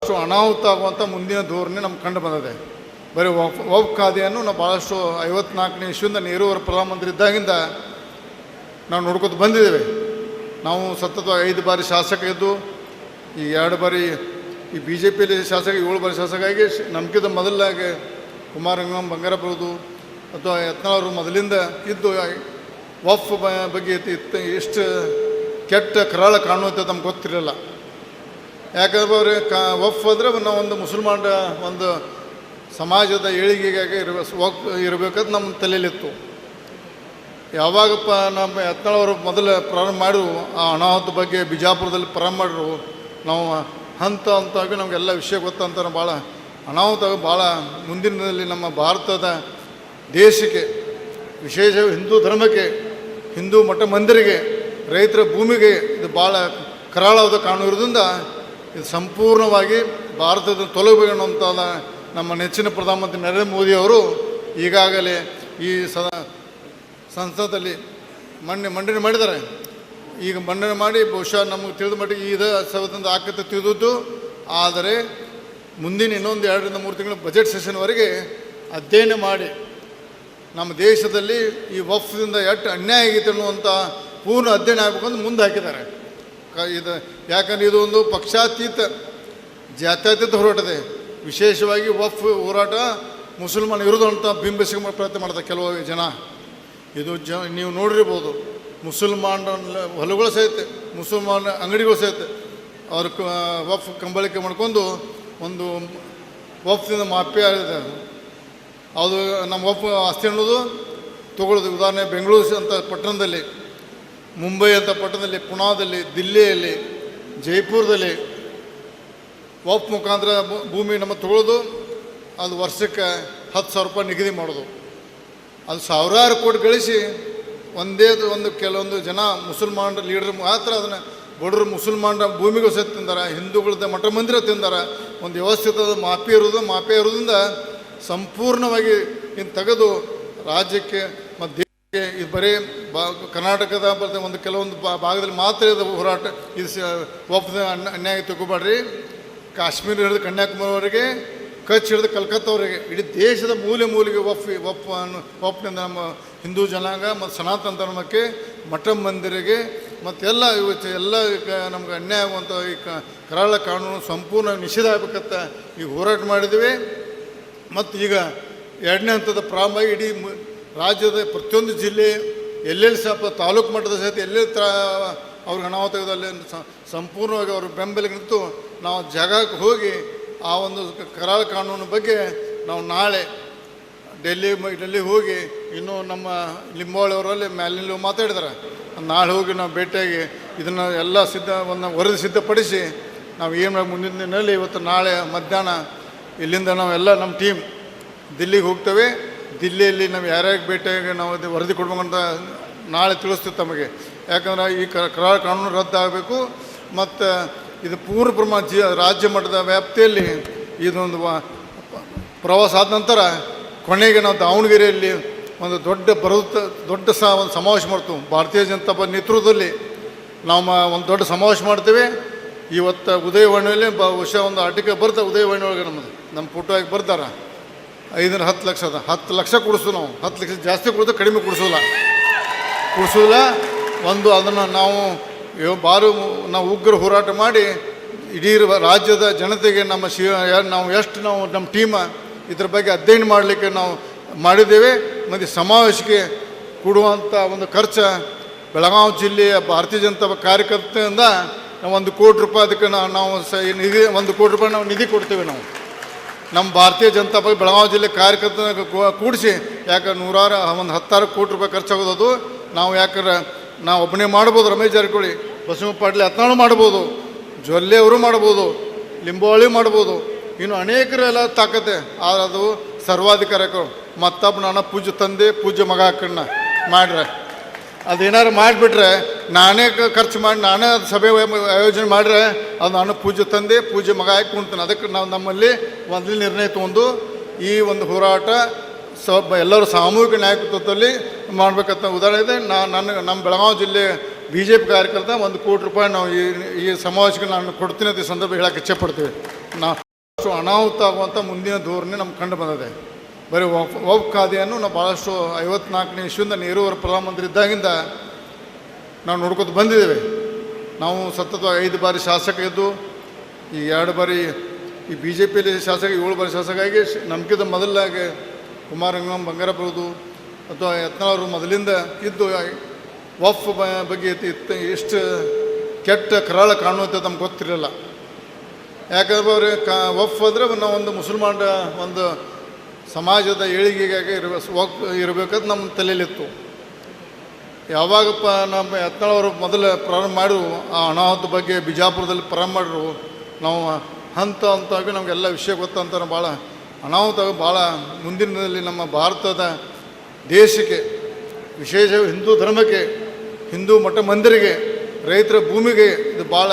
ಭಾಳಷ್ಟು ಅನಾಹುತ ಆಗುವಂಥ ಮುಂದಿನ ಧೋರಣೆ ನಮ್ಗೆ ಕಂಡು ಬಂದಿದೆ. ಬರೀ ವಕ್ಫ್ ಖಾತೆಯನ್ನು ನಾವು ಭಾಳಷ್ಟು 54ನೇ ಇಸ್ವಿಯಿಂದ ನೆಹರು ಅವರು ಪ್ರಧಾನಮಂತ್ರಿ ಇದ್ದಾಗಿಂದ ನಾವು ನೋಡ್ಕೊತ ಬಂದಿದ್ದೇವೆ. ನಾವು ಸತತವಾಗಿ 5 ಬಾರಿ ಶಾಸಕ ಇದ್ದು, ಈ 2 ಬಾರಿ ಈ ಬಿ ಜೆ ಪಿಯಲ್ಲಿ ಶಾಸಕ, 7 ಬಾರಿ ಶಾಸಕ ಆಗಿ ನಮ್ಗಿಂತ ಮೊದಲಾಗಿ ಕುಮಾರಗಂ ಬಂಗಾರಪ್ಪರದು ಅಥವಾ ಯತ್ನಾಳವರು ಮೊದಲಿಂದ ಇದ್ದು ವಕ್ಫ್ ಬಗ್ಗೆ ಎಷ್ಟು ಕೆಟ್ಟ ಕರಾಳ ಕಾಣುವಂಥ ನಮ್ಗೆ ಗೊತ್ತಿರಲಿಲ್ಲ. ಯಾಕಂದ್ರೆ ವಕ್ಫ್ ಅಂದರೆ ನಾವು ಒಂದು ಮುಸಲ್ಮಾನರ ಒಂದು ಸಮಾಜದ ಏಳಿಗೆಗಾಗಿ ಇರಬೇಕಂತ ನಮ್ಮ ತಲೆಯಲ್ಲಿತ್ತು. ಯಾವಾಗಪ್ಪ ನಮ್ಮ ಯತ್ನಾಳವರು ಮೊದಲು ಪ್ರಾರಂಭ ಮಾಡಿದ್ರು, ಆ ಅನಾಹುತ ಬಗ್ಗೆ ಬಿಜಾಪುರದಲ್ಲಿ ಪ್ರಾರಂಭ ಮಾಡಿದ್ರು, ನಾವು ಹಂತವಾಗಿ ನಮಗೆಲ್ಲ ವಿಷಯ ಗೊತ್ತಂತ ಭಾಳ ಅನಾಹುತ ಭಾಳ ಮುಂದಿನದಲ್ಲಿ ನಮ್ಮ ಭಾರತದ ದೇಶಕ್ಕೆ, ವಿಶೇಷ ಹಿಂದೂ ಧರ್ಮಕ್ಕೆ, ಹಿಂದೂ ಮಠ ಮಂದಿರಿಗೆ, ರೈತರ ಭೂಮಿಗೆ ಇದು ಭಾಳ ಕರಾಳವಾದ ಕಾಣುವುದರಿಂದ ಇದು ಸಂಪೂರ್ಣವಾಗಿ ಭಾರತದ ತೊಲಗಬೇಕನ್ನುವಂಥ ನಮ್ಮ ನೆಚ್ಚಿನ ಪ್ರಧಾನಮಂತ್ರಿ ನರೇಂದ್ರ ಮೋದಿಯವರು ಈಗಾಗಲೇ ಈ ಸಂಸದಲ್ಲಿ ಮಂಡನೆ ಮಾಡಿದ್ದಾರೆ. ಈಗ ಮಂಡನೆ ಮಾಡಿ ಬಹುಶಃ ನಮಗೆ ತಿಳಿದ ಮಟ್ಟಿಗೆ ಇದ ಸಭದಿಂದ ಆಕತೆ ತಿಳಿದದ್ದು. ಆದರೆ ಮುಂದಿನ ಇನ್ನೊಂದು 2 ರಿಂದ 3 ತಿಂಗಳ ಬಜೆಟ್ ಸೆಷನ್ವರೆಗೆ ಅಧ್ಯಯನ ಮಾಡಿ ನಮ್ಮ ದೇಶದಲ್ಲಿ ಈ ವಕ್ಫ್ದಿಂದ ಎಷ್ಟು ಅನ್ಯಾಯ ಆಗೈತೆ ಅನ್ನುವಂಥ ಪೂರ್ಣ ಅಧ್ಯಯನ ಆಗಬೇಕಂತ ಮುಂದೆ ಹಾಕಿದ್ದಾರೆ. ಇದು ಯಾಕಂದರೆ ಇದು ಒಂದು ಪಕ್ಷಾತೀತ ಜಾತ್ಯತೀತ ಹೋರಾಟದೆ. ವಿಶೇಷವಾಗಿ ವಕ್ಫ್ ಹೋರಾಟ ಮುಸಲ್ಮಾನ ವಿರುದ್ಧ ಅಂತ ಬಿಂಬಿಸಿಕ ಪ್ರಯತ್ನ ಮಾಡ್ತಾರೆ ಕೆಲವು ಜನ. ಇದು ನೀವು ನೋಡಿರ್ಬೋದು, ಮುಸಲ್ಮಾನರ ಹೊಲಗಳು ಸಹಿತ, ಮುಸಲ್ಮಾನ ಅಂಗಡಿಗಳು ಸಹಿತ ಅವ್ರ ವಕ್ಫ್ ಕಂಬಳಿಕೆ ಮಾಡ್ಕೊಂಡು ಒಂದು ವಕ್ಫ್ದಿಂದ ಮಾಫಿಯಾ ಇದೆ. ಅದು ನಮ್ಮ ವಕ್ಫ್ ಆಸ್ತಿ ಅನ್ನೋದು ತೊಗೊಳ್ಳೋದು. ಉದಾಹರಣೆ ಬೆಂಗಳೂರು ಅಂತ ಪಟ್ಟಣದಲ್ಲಿ, ಮುಂಬೈ ಅಂತ ಪಟ್ಟಣದಲ್ಲಿ, ಪುಣಾದಲ್ಲಿ, ದಿಲ್ಲಿಯಲ್ಲಿ, ಜೈಪುರದಲ್ಲಿ ವಕ್ಫ್ ಮುಖಾಂತರ ಭೂಮಿ ನಮ್ಮ ತೊಗೊಳ್ಳೋದು. ಅದು ವರ್ಷಕ್ಕೆ 10,000 ರೂಪಾಯಿ ನಿಗದಿ ಮಾಡೋದು. ಅದು ಸಾವಿರಾರು ಕೋಟಿ ಗಳಿಸಿ ಒಂದು ಕೆಲವೊಂದು ಜನ ಮುಸಲ್ಮಾನರ ಲೀಡರ್ ಮಾತ್ರ ಅದನ್ನು ಬಡವರು ಮುಸಲ್ಮಾನರ ಭೂಮಿಗೂ ಸಹಿತ ತಿಂದಾರ, ಹಿಂದೂಗಳದ ಮಠ ಮಂದಿರ ತಿಂದಾರ. ಒಂದು ವ್ಯವಸ್ಥಿತ ಮಾಫಿಯಾ ಇರೋದ್ರಿಂದ ಸಂಪೂರ್ಣವಾಗಿ ಇನ್ನು ತೆಗೆದು ರಾಜ್ಯಕ್ಕೆ ಮತ್ತು ದೇಶಕ್ಕೆ ಇದು ಬರೀ ಕರ್ನಾಟಕದ ಒಂದು ಕೆಲವೊಂದು ಭಾಗದಲ್ಲಿ ಮಾತ್ರ ಇದು ಹೋರಾಟ. ಇದು ವಕ್ಫ್ ಅನ್ಯಾಯ ತಗೋಬೇಡ್ರಿ. ಕಾಶ್ಮೀರ ಹಿಡಿದು ಕನ್ಯಾಕುಮಾರಿವರೆಗೆ, ಕಚ್ ಹಿಡಿದು ಕಲ್ಕತ್ತಾವರೆಗೆ ಇಡೀ ದೇಶದ ಮೂಲೆಗೆ ವಕ್ಫ್ನಿಂದ ನಮ್ಮ ಹಿಂದೂ ಜನಾಂಗ ಮತ್ತು ಸನಾತನ ಧರ್ಮಕ್ಕೆ, ಮಠ ಮಂದಿರಿಗೆ ಮತ್ತೆಲ್ಲ ಎಲ್ಲ ನಮ್ಗೆ ಅನ್ಯಾಯ ಆಗುವಂಥ ಈ ಕರಾಳ ಕಾನೂನು ಸಂಪೂರ್ಣ ನಿಷೇಧ ಆಗಬೇಕಂತ ಈಗ ಹೋರಾಟ ಮಾಡಿದ್ದೀವಿ. ಮತ್ತು ಈಗ 2ನೇ ಹಂತದ ಪ್ರಾರಂಭವಾಗಿ ಇಡೀ ರಾಜ್ಯದ ಪ್ರತಿಯೊಂದು ಜಿಲ್ಲೆ ಎಲ್ಲೆಲ್ಲಿ ತಾಲೂಕು ಮಟ್ಟದ ಸಹಿತ ಎಲ್ಲೆಲ್ಲಿ ಅವ್ರಿಗೆ ಅನಾಹುತ ಅಲ್ಲಿ ಸಂಪೂರ್ಣವಾಗಿ ಅವ್ರ ಬೆಂಬಲಿಗೆ ನಿಂತು ನಾವು ಜಾಗಕ್ಕೆ ಹೋಗಿ ಆ ಒಂದು ಕರಾಳ ಕಾನೂನು ಬಗ್ಗೆ ನಾವು ನಾಳೆ ಡೆಲ್ಲಿಗೆ ಹೋಗಿ, ಇನ್ನೂ ನಮ್ಮ ಲಿಂಬಾವಳಿಯವರಲ್ಲಿ ಮ್ಯಾಲಿನ ಮಾತಾಡಿದ್ದಾರೆ, ನಾಳೆ ಹೋಗಿ ನಾವು ಭೇಟಿಯಾಗಿ ಇದನ್ನು ಎಲ್ಲ ಒಂದು ವರದಿ ಸಿದ್ಧಪಡಿಸಿ ನಾವು ಏನು ಮುಂದಿನ ದಿನದಲ್ಲಿ ಇವತ್ತು ನಾಳೆ ಮಧ್ಯಾಹ್ನ ಇಲ್ಲಿಂದ ನಾವೆಲ್ಲ ನಮ್ಮ ಟೀಮ್ ದಿಲ್ಲಿಗೆ ಹೋಗ್ತೇವೆ. ದಿಲ್ಲಿಯಲ್ಲಿ ನಾವು ಯಾರ್ಯಾರಿಗೆ ಭೇಟಿಯಾಗಿ ನಾವು ಅದು ವರದಿ ಕೊಡ್ಬೇಕಂತ ನಾಳೆ ತಿಳಿಸ್ತೀವಿ ತಮಗೆ. ಯಾಕಂದ್ರೆ ಈ ಕರಾಳ ಕಾನೂನು ರದ್ದಾಗಬೇಕು. ಮತ್ತು ಇದು ಪೂರ್ಣ ಪ್ರಮಾಣ ರಾಜ್ಯ ಮಟ್ಟದ ವ್ಯಾಪ್ತಿಯಲ್ಲಿ ಇದೊಂದು ಪ್ರವಾಸ ಆದ ನಂತರ ಕೊನೆಗೆ ನಾವು ದಾವಣಗೆರೆಯಲ್ಲಿ ಒಂದು ದೊಡ್ಡ ಒಂದು ಸಮಾವೇಶ ಮಾಡ್ತೀವಿ. ಭಾರತೀಯ ಜನತಾ ಪಾರ್ಟಿ ನೇತೃತ್ವದಲ್ಲಿ ನಾವು ಒಂದು ದೊಡ್ಡ ಸಮಾವೇಶ ಮಾಡ್ತೇವೆ. ಇವತ್ತು ಉದಯವಾಣಿಯಲ್ಲಿ ಬಹುಶಃ ಒಂದು ಆರ್ಟಿಕಲ್ ಬರ್ತಾರೆ, ಉದಯವಾಣಿ ಒಳಗೆ ನಮ್ಮ ಫೋಟೋ ಆಗಿ ಬರ್ತಾರೆ. 5 ರಿಂದ 10 ಲಕ್ಷ 10 ಲಕ್ಷ ಕೊಡಿಸ್ತೀವಿ ನಾವು. 10 ಲಕ್ಷ ಜಾಸ್ತಿ ಕೊಡಿದ್ರೆ ಕಡಿಮೆ ಕೊಡಿಸೋದಿಲ್ಲ. ಒಂದು ಅದನ್ನು ನಾವು ನಾವು ಉಗ್ರ ಹೋರಾಟ ಮಾಡಿ ಇಡೀ ರಾಜ್ಯದ ಜನತೆಗೆ ನಮ್ಮ ಟೀಮ ಇದ್ರ ಬಗ್ಗೆ ಅಧ್ಯಯನ ಮಾಡಲಿಕ್ಕೆ ನಾವು ಮಾಡಿದ್ದೇವೆ. ಮತ್ತು ಸಮಾವೇಶಕ್ಕೆ ಕೊಡುವಂಥ ಒಂದು ಖರ್ಚು ಬೆಳಗಾವಿ ಜಿಲ್ಲೆಯ ಭಾರತೀಯ ಜನತಾ ಕಾರ್ಯಕರ್ತರಿಂದ ನಾವು 1 ಕೋಟಿ ರೂಪಾಯಿ ಅದಕ್ಕೆ ನಾವು ನಿಧಿ 1 ಕೋಟಿ ರೂಪಾಯಿ ನಾವು ನಿಧಿ ಕೊಡ್ತೇವೆ. ನಾವು ನಮ್ಮ ಭಾರತೀಯ ಜನತಾ ಪಾರ್ಟಿ ಬೆಳಗಾವಿ ಜಿಲ್ಲೆ ಕಾರ್ಯಕರ್ತನ ಕೂಡಿಸಿ, ಯಾಕಂದ್ರೆ 10 ಕೋಟಿ ರೂಪಾಯಿ ಖರ್ಚಾಗೋದು. ನಾವು ಯಾಕಂದ್ರೆ ನಾವು ಒಬ್ಬನೇ ಮಾಡ್ಬೋದು, ರಮೇಶ್ ಜಾರಕಿಹೊಳಿ, ಬಸವ ಪಾಟೀಲ್ ಯತ್ನಾಳ್ ಮಾಡ್ಬೋದು, ಜೊಲ್ಲೆ ಅವರು ಮಾಡ್ಬೋದು, ಲಿಂಬಾವಳಿ ಮಾಡ್ಬೋದು, ಇನ್ನು ಅನೇಕರೆಲ್ಲ ತಾಕತ್ತೆ. ಆದರೆ ಅದು ಸರ್ವಾಧಿಕಾರಕ್ಕೆ ಮತ್ತೊಬ್ಬ ನಾನು ಪೂಜ್ಯ ತಂದೆ ಪೂಜ್ಯ ಮಗ ಹಾಕಣ್ಣ ಮಾಡ್ರೆ ಅದೇನಾರು ಮಾಡಿಬಿಟ್ರೆ ನಾನೇ ಖರ್ಚು ಮಾಡಿ ನಾನೇ ಅದು ಸಭೆ ಆಯೋಜನೆ ಮಾಡಿದ್ರೆ ಅದು ನಾನು ಪೂಜ್ಯ ತಂದೆ ಪೂಜ್ಯ ಮಗ ಹಾಕಿ ಕುಣ್ತೇನೆ. ಅದಕ್ಕೆ ನಾವು ನಮ್ಮಲ್ಲಿ ಮೊದಲು ನಿರ್ಣಯ ತೊಗೊಂಡು ಈ ಒಂದು ಹೋರಾಟ ಎಲ್ಲರೂ ಸಾಮೂಹಿಕ ನಾಯಕತ್ವದಲ್ಲಿ ಮಾಡಬೇಕಂತ ಉದಾಹರಣೆ ಇದೆ. ನಮ್ಮ ಬೆಳಗಾವಿ ಜಿಲ್ಲೆ BJP ಕಾರ್ಯಕರ್ತ 1 ಕೋಟಿ ರೂಪಾಯಿ ನಾವು ಈ ಸಮಾವೇಶಕ್ಕೆ ನಾನು ಕೊಡ್ತೀನಿ ಅಂತ ಈ ಸಂದರ್ಭ ಹೇಳಕ್ಕೆ ಇಚ್ಛೆಪಡ್ತೀವಿ. ನಾವು ಅನಾಹುತ ಆಗುವಂಥ ಮುಂದಿನ ಧೋರಣೆ ನಮ್ಗೆ ಕಂಡು ಬಂದಿದೆ. ಬರೀ ವಕ್ಫ್ ಖಾತೆಯನ್ನು ನಾವು ಭಾಳಷ್ಟು 54ನೇ ಇಸ್ವಿಯಿಂದ ನೆಹರೂವರ ಪ್ರಧಾನಮಂತ್ರಿ ಇದ್ದಾಗಿಂದ ನಾವು ನೋಡ್ಕೊತ ಬಂದಿದ್ದೇವೆ. ನಾವು ಸತತವಾಗಿ 5 ಬಾರಿ ಶಾಸಕ ಇದ್ದು, ಈ 2 ಬಾರಿ ಈ ಬಿ ಜೆ ಪಿಯಲ್ಲಿ ಶಾಸಕ, 7 ಬಾರಿ ಶಾಸಕ ಆಗಿ ನಮ್ಗಿಂತ ಮೊದಲಾಗಿ ಕುಮಾರಂಗಂ ಬಂಗಾರಪ್ಪರದು ಅಥವಾ ಯತ್ನಾಳವರು ಮೊದಲಿಂದ ಇದ್ದು ವಕ್ಫ್ ಬಗ್ಗೆ ಎಷ್ಟು ಕೆಟ್ಟ ಕರಾಳ ಕಾಣುವಂಥ ನಮ್ಗೆ ಗೊತ್ತಿರಲಿಲ್ಲ. ಯಾಕಂದ್ರೆ ವಕ್ಫ್ ಅಂದರೆ ನಾವು ಒಂದು ಮುಸಲ್ಮಾನ ಒಂದು ಸಮಾಜದ ಏಳಿಗೆಗಾಗಿ ಇರಬೇಕಂತ ನಮ್ಮ ತಲೆಯಲ್ಲಿತ್ತು. ಯಾವಾಗಪ್ಪ ನಮ್ಮ ಯತ್ನಾಳವರು ಮೊದಲು ಪ್ರಾರಂಭ ಮಾಡಿರು ಆ ಅನಾಹುತ ಬಗ್ಗೆ ಬಿಜಾಪುರದಲ್ಲಿ ಪ್ರಾರಂಭ ಮಾಡಿರು, ನಾವು ಹಂತ ಹಂತವಾಗಿ ನಮಗೆಲ್ಲ ವಿಷಯ ಗೊತ್ತಂತ ಭಾಳ ಅನಾಹುತ ಭಾಳ ಮುಂದಿನದಲ್ಲಿ ನಮ್ಮ ಭಾರತದ ದೇಶಕ್ಕೆ, ವಿಶೇಷ ಹಿಂದೂ ಧರ್ಮಕ್ಕೆ, ಹಿಂದೂ ಮಠ ಮಂದಿರಿಗೆ, ರೈತರ ಭೂಮಿಗೆ ಇದು ಭಾಳ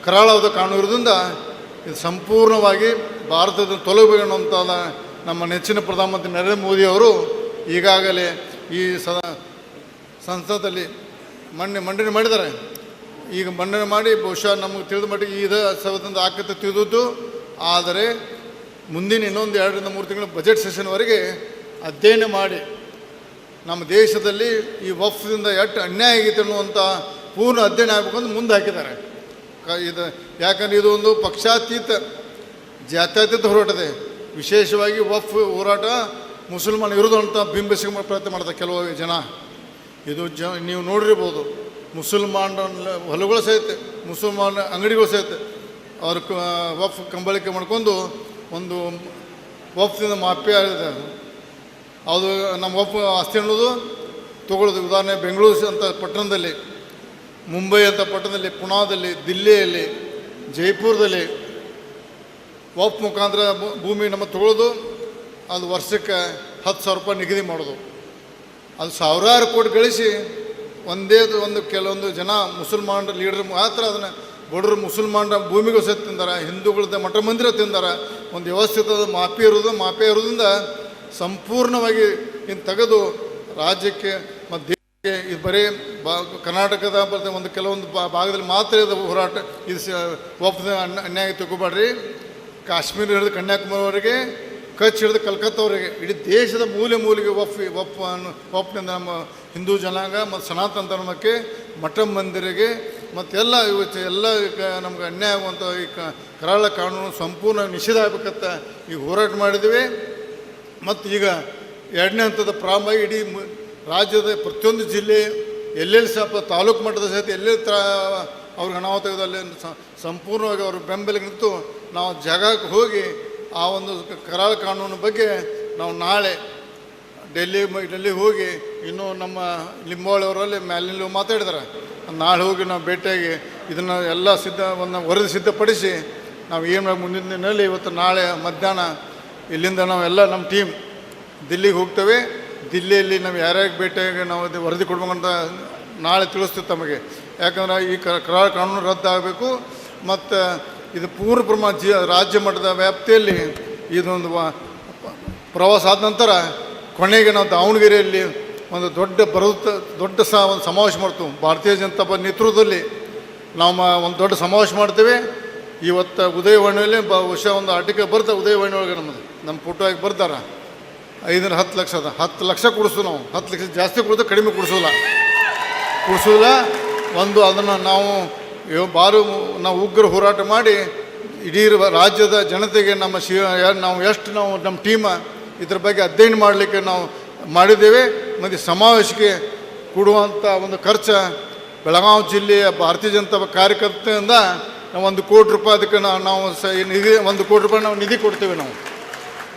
ಕರಾಳವಾದ ಕಾಣುವುದರಿಂದ ಇದು ಸಂಪೂರ್ಣವಾಗಿ ಭಾರತದ ತೊಲಗಬೇಕನ್ನುವಂಥ ನಮ್ಮ ನೆಚ್ಚಿನ ಪ್ರಧಾನಮಂತ್ರಿ ನರೇಂದ್ರ ಮೋದಿಯವರು ಈಗಾಗಲೇ ಈ ಸಂಸದಲ್ಲಿ ಮಂಡನೆ ಮಾಡಿದ್ದಾರೆ. ಈಗ ಮಂಡನೆ ಮಾಡಿ ಬಹುಶಃ ನಮಗೆ ತಿಳಿದ ಮಟ್ಟಿಗೆ ಇದು ಸವದಿಂದ ಆಕತೆ ತಿಳಿದದ್ದು. ಆದರೆ ಮುಂದಿನ ಇನ್ನೊಂದು 2 ರಿಂದ 3 ತಿಂಗಳ ಬಜೆಟ್ ಸೆಷನ್ವರೆಗೆ ಅಧ್ಯಯನ ಮಾಡಿ ನಮ್ಮ ದೇಶದಲ್ಲಿ ಈ ವಕ್ಫ್ದಿಂದ ಎಷ್ಟು ಅನ್ಯಾಯ ಆಗೈತೆ ಅನ್ನುವಂಥ ಪೂರ್ಣ ಅಧ್ಯಯನ ಆಗಬೇಕು ಅಂತ ಮುಂದೆ ಹಾಕಿದ್ದಾರೆ. ಇದು ಯಾಕಂದರೆ ಇದು ಒಂದು ಪಕ್ಷಾತೀತ ಜಾತ್ಯತೀತ ಹೋರಾಟದೆ. ವಿಶೇಷವಾಗಿ ವಕ್ಫ್ ಹೋರಾಟ ಮುಸಲ್ಮಾನ ವಿರುದ್ಧ ಅಂತ ಬಿಂಬಿಸಿಕ ಪ್ರಯತ್ನ ಮಾಡ್ತಾರೆ ಕೆಲವು ಜನ. ಇದು ನೀವು ನೋಡಿರ್ಬೋದು, ಮುಸಲ್ಮಾನ ಹೊಲಗಳು ಸಹಿತ, ಮುಸಲ್ಮಾನ ಅಂಗಡಿಗಳು ಸಹಿತ ಅವ್ರ ವಕ್ಫ್ ಕಂಬಳಿಕೆ ಮಾಡ್ಕೊಂಡು ಒಂದು ವಕ್ಫ್ದಿಂದ ಮಾಫಿಯಾ ಇದೆ. ಅದು ನಮ್ಮ ವಕ್ಫ್ ಆಸ್ತಿ ಅನ್ನೋದು ತೊಗೊಳ್ಳೋದು. ಉದಾಹರಣೆ ಬೆಂಗಳೂರು ಅಂತ ಪಟ್ಟಣದಲ್ಲಿ, ಮುಂಬೈ ಅಂತ ಪಟ್ಟಣದಲ್ಲಿ, ಪುಣಾದಲ್ಲಿ, ದಿಲ್ಲಿಯಲ್ಲಿ, ಜೈಪುರದಲ್ಲಿ ವಕ್ಫ್ ಮುಖಾಂತರ ಭೂಮಿ ನಮ್ಮ ತೊಗೊಳ್ಳೋದು. ಅದು ವರ್ಷಕ್ಕೆ 10,000 ರೂಪಾಯಿ ನಿಗದಿ ಮಾಡೋದು. ಅದು ಸಾವಿರಾರು ಕೋಟಿ ಗಳಿಸಿ ಕೆಲವೊಂದು ಜನ ಮುಸಲ್ಮಾನರ ಲೀಡರ್ ಮಾತ್ರ ಅದನ್ನು ಬಡವರು ಮುಸಲ್ಮಾನರ ಭೂಮಿಗೂ ಸಹಿತ ತಿಂದಾರೆ, ಹಿಂದೂಗಳದ್ದು ಮಠ ಮಂದಿರ ತಿಂದಾರೆ. ಒಂದು ವ್ಯವಸ್ಥಿತ ಮಾಫಿಯಾ ಇರೋದ್ರಿಂದ ಸಂಪೂರ್ಣವಾಗಿ ಇನ್ನು ತೆಗೆದು ರಾಜ್ಯಕ್ಕೆ ಮತ್ತು ದೇಶಕ್ಕೆ ಇದು ಬರೀ ಕರ್ನಾಟಕದ ಒಂದು ಕೆಲವೊಂದು ಭಾಗದಲ್ಲಿ ಮಾತ್ರ ಇದು ಹೋರಾಟ. ಇದು ವಕ್ಫ್ ಅನ್ಯಾಯ ತಗೋಬೇಡ್ರಿ. ಕಾಶ್ಮೀರ ಹಿಡಿದು ಕನ್ಯಾಕುಮಾರಿವರೆಗೆ, ಕಚ್ ಹಿಡಿದು ಕಲ್ಕತ್ತಾವರೆಗೆ ಇಡೀ ದೇಶದ ಮೂಲೆಗೆ ವಕ್ಫ್ನಿಂದ ನಮ್ಮ ಹಿಂದೂ ಜನಾಂಗ ಮತ್ತು ಸನಾತನ ಧರ್ಮಕ್ಕೆ, ಮಠ ಮಂದಿರಿಗೆ ಮತ್ತು ಎಲ್ಲ ನಮ್ಗೆ ಅನ್ಯಾಯ ಆಗುವಂಥ ಈ ಕರಾಳ ಕಾನೂನು ಸಂಪೂರ್ಣ ನಿಷೇಧ ಆಗಬೇಕಂತ ಈಗ ಹೋರಾಟ ಮಾಡಿದ್ದೀವಿ. ಮತ್ತು ಈಗ 2ನೇ ಹಂತದ ಪ್ರಾರಂಭ ಇಡೀ ರಾಜ್ಯದ ಪ್ರತಿಯೊಂದು ಜಿಲ್ಲೆ ಎಲ್ಲೆಲ್ಲಿ ಸ್ವಲ್ಪ ತಾಲೂಕು ಮಟ್ಟದ ಸಹಿತ ಎಲ್ಲೆಲ್ಲಿ ಅವ್ರಿಗೆ ಅನಾಹುತದಲ್ಲಿ ಸಂಪೂರ್ಣವಾಗಿ ಅವ್ರ ಬೆಂಬಲಿಗೆ ನಿಂತು ನಾವು ಜಾಗಕ್ಕೆ ಹೋಗಿ ಆ ಒಂದು ಕರಾಳ ಕಾನೂನು ಬಗ್ಗೆ ನಾವು ನಾಳೆ ಡೆಲ್ಲಿಗೆ ಹೋಗಿ, ಇನ್ನೂ ನಮ್ಮ ಲಿಂಬಾವಳಿಯವರಲ್ಲಿ ಮ್ಯಾಲಿನಲ್ಲಿ ಮಾತಾಡಿದ್ದಾರೆ, ನಾಳೆ ಹೋಗಿ ನಾವು ಭೇಟಿಯಾಗಿ ಇದನ್ನು ಎಲ್ಲ ಒಂದು ವರದಿ ಸಿದ್ಧಪಡಿಸಿ ನಾವು ಏನು ಮುಂದಿನ ದಿನದಲ್ಲಿ ಇವತ್ತು ನಾಳೆ ಮಧ್ಯಾಹ್ನ ಇಲ್ಲಿಂದ ನಾವೆಲ್ಲ ನಮ್ಮ ಟೀಮ್ ದಿಲ್ಲಿಗೆ ಹೋಗ್ತೇವೆ. ದಿಲ್ಲಿಯಲ್ಲಿ ನಾವು ಯಾರ್ಯಾರಿಗೆ ಭೇಟಿಯಾಗಿ ನಾವು ಅದು ವರದಿ ಕೊಡ್ಬೇಕಂತ ನಾಳೆ ತಿಳಿಸ್ತೀವಿ ತಮಗೆ. ಯಾಕಂದ್ರೆ ಈ ಕರಾಳ ಕಾನೂನು ರದ್ದಾಗಬೇಕು ಮತ್ತು ಇದು ಪೂರ್ಣ ಪ್ರಮಾಣ ರಾಜ್ಯ ಮಟ್ಟದ ವ್ಯಾಪ್ತಿಯಲ್ಲಿ ಇದೊಂದು ಪ್ರವಾಸ ಆದ ನಂತರ ಕೊನೆಗೆ ನಾವು ದಾವಣಗೆರೆಯಲ್ಲಿ ಒಂದು ದೊಡ್ಡ ಒಂದು ಸಮಾವೇಶ ಮಾಡ್ತೀವಿ. ಭಾರತೀಯ ಜನತಾ ಪಾರ್ಟಿ ನೇತೃತ್ವದಲ್ಲಿ ನಾವು ಒಂದು ದೊಡ್ಡ ಸಮಾವೇಶ ಮಾಡ್ತೇವೆ. ಇವತ್ತು ಉದಯವಾಣಿಯಲ್ಲಿ ಬಹುಶಃ ಒಂದು ಆರ್ಟಿಕಲ್ ಬರ್ತಾರೆ, ಉದಯವಾಣಿ ಒಳಗೆ ನಮ್ಮ ಫೋಟೋ ಆಗಿ ಬರ್ತಾರೆ. 5 ರಿಂದ 10 ಲಕ್ಷ ಅದ. 10 ಲಕ್ಷ ಕೊಡಿಸ್ತೀವಿ ನಾವು. 10 ಲಕ್ಷ ಜಾಸ್ತಿ ಕೊಡ್ತೀವಿ, ಕಡಿಮೆ ಕೊಡಿಸೋಲ್ಲ. ಒಂದು ಅದನ್ನು ನಾವು ನಾವು ಉಗ್ರ ಹೋರಾಟ ಮಾಡಿ ಇಡೀ ರಾಜ್ಯದ ಜನತೆಗೆ ನಮ್ಮ ಟೀಮ ಇದ್ರ ಬಗ್ಗೆ ಅಧ್ಯಯನ ಮಾಡಲಿಕ್ಕೆ ನಾವು ಮಾಡಿದ್ದೇವೆ. ಮತ್ತು ಸಮಾವೇಶಕ್ಕೆ ಕೊಡುವಂಥ ಒಂದು ಖರ್ಚು ಬೆಳಗಾವಿ ಜಿಲ್ಲೆಯ ಭಾರತೀಯ ಜನತಾ ಕಾರ್ಯಕರ್ತರಿಂದ 1 ಕೋಟಿ ರೂಪಾಯಿ ಅದಕ್ಕೆ ನಾವು ನಿಧಿ 1 ಕೋಟಿ ರೂಪಾಯಿ ನಾವು ನಿಧಿ ಕೊಡ್ತೇವೆ. ನಾವು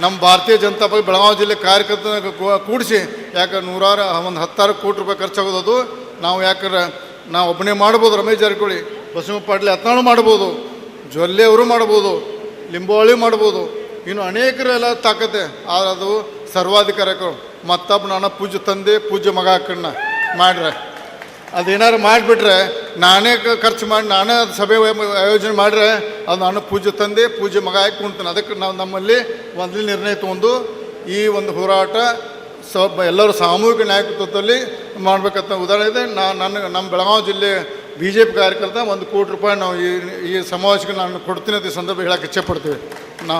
ನಮ್ಮ ಭಾರತೀಯ ಜನತಾ ಪಾರ್ಟಿ ಬೆಳಗಾವಿ ಜಿಲ್ಲೆ ಕಾರ್ಯಕರ್ತನ ಕೂಡಿಸಿ, ಯಾಕಂದ್ರೆ 10 ಕೋಟಿ ರೂಪಾಯಿ ಖರ್ಚಾಗೋದು. ನಾವು ಯಾಕಂದ್ರೆ ನಾವು ಒಬ್ಬನೇ ಮಾಡ್ಬೋದು, ರಮೇಶ್ ಜಾರಕಿಹೊಳಿ, ಬಸವರಾಜ ಪಾಟೀಲ್ ಯತ್ನಾಳ್ ಮಾಡ್ಬೋದು, ಜೊಲ್ಲೆ ಅವರು ಮಾಡ್ಬೋದು, ಲಿಂಬಾವಳಿ ಮಾಡ್ಬೋದು, ಇನ್ನು ಅನೇಕರೆಲ್ಲ ತಾಕತ್ತೆ. ಆದರೆ ಅದು ಸರ್ವಾಧಿಕಾರಕರು ಮತ್ತೊಬ್ಬ ನಾನು ಪೂಜ್ಯ ತಂದೆ ಪೂಜ್ಯ ಮಗ ಹಾಕಣ್ಣ ಮಾಡ್ರೆ ಅದೇನಾರು ಮಾಡಿಬಿಟ್ರೆ ನಾನೇ ಖರ್ಚು ಮಾಡಿ ನಾನೇ ಸಭೆ ಆಯೋಜನೆ ಮಾಡಿದ್ರೆ ಅದು ನಾನು ಪೂಜ್ಯ ತಂದೆ ಪೂಜ್ಯ ಮಗ ಹಾಕಿ ಕುಣ್ತೇನೆ. ಅದಕ್ಕೆ ನಾವು ನಮ್ಮಲ್ಲಿ ಒಂದು ನಿರ್ಣಯ ತೊಗೊಂಡು ಈ ಒಂದು ಹೋರಾಟ ಎಲ್ಲರೂ ಸಾಮೂಹಿಕ ನಾಯಕತ್ವದಲ್ಲಿ ಮಾಡಬೇಕಂತ ಉದಾಹರಣೆ ಇದೆ. ನಮ್ಮ ಬೆಳಗಾವಿ ಜಿಲ್ಲೆ ಬಿ ಜೆ ಪಿ ಕಾರ್ಯಕರ್ತ 1 ಕೋಟಿ ರೂಪಾಯಿ ನಾವು ಈ ಸಮಾವೇಶಕ್ಕೆ ನಾನು ಕೊಡ್ತೀನಿ ಅಂತ ಈ ಸಂದರ್ಭ ಹೇಳಕ್ಕೆ ಇಚ್ಛೆಪಡ್ತೀವಿ. ನಾವು